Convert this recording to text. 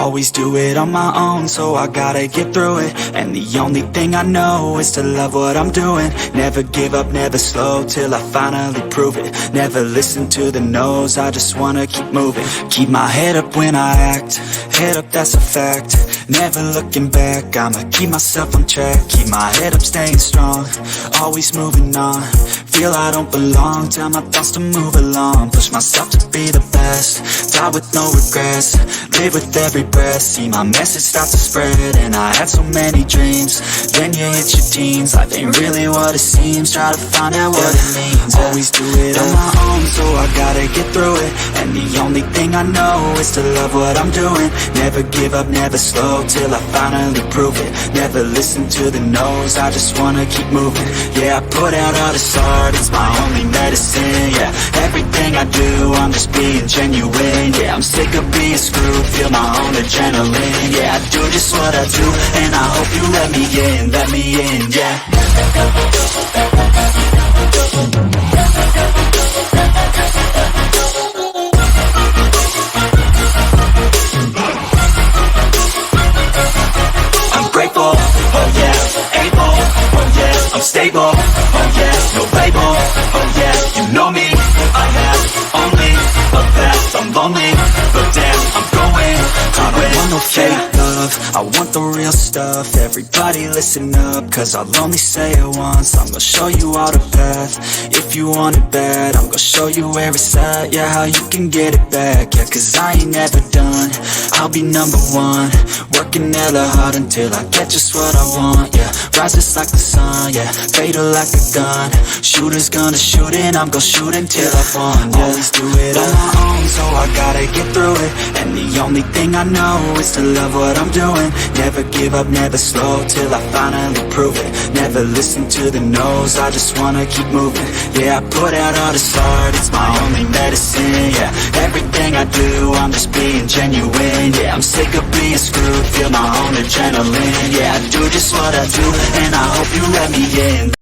always do it on my own, so I gotta get through it. And the only thing I know is to love what I'm doing. Never give up, never slow, till I finally prove it. Never listen to the no's, I just wanna keep moving. Keep my head up when I act, head up, that's a fact. Never looking back, I'ma keep myself on track. Keep my head up, staying strong, always moving on. Feel I don't belong, tell my thoughts to move along. Push myself to be the best, die with no regrets. Live with every breath, see my message start to spread. And I had so many dreams, then you hit your teens. Life ain't really what it seems, try to find out what it means. Always do it on my own, so I gotta get through it. And the only thing I know is to love what I'm doing. Never give up, never slow, till I finally prove it. Never listen to the no's, I just wanna keep moving. Yeah, I put out all this art, it's my only medicine. Yeah, everything I do, I'm just being genuine. Yeah, I'm sick of being screwed, feel my own adrenaline. Yeah, I do just what I do, and I hope you let me in, yeah. I'm grateful, oh yeah, able, oh yeah, I'm stable, oh yeah, no label, oh yeah, you know me, I have only a past. I'm lonely, but damn, I'm going. I don't want no fake love, I want the real stuff. Everybody listen up, cause I'll only say it once. I'm gonna show you all the path, if you want it bad. I'm gonna show you where it's at, yeah, how you can get it back. Yeah, cause I ain't never done, I'll be number one. Working hella hard until I get just what I want. Yeah, rises like the sun, yeah, fatal like a gun. Shooters gonna shoot and I'm gonna shoot until I won. Yeah, always do it on my own, so I gotta get through it. And the only thing I know is to love what I'm doing. Never give up, never slow, till I finally prove it. Never listen to the no's, I just wanna keep moving. Yeah, I put out all this art, it's my only medicine. Yeah, everything I do, I'm just being genuine. Yeah, I'm sick of being screwed, feel my own adrenaline. Yeah, I do just what I do, and I hope you let me in.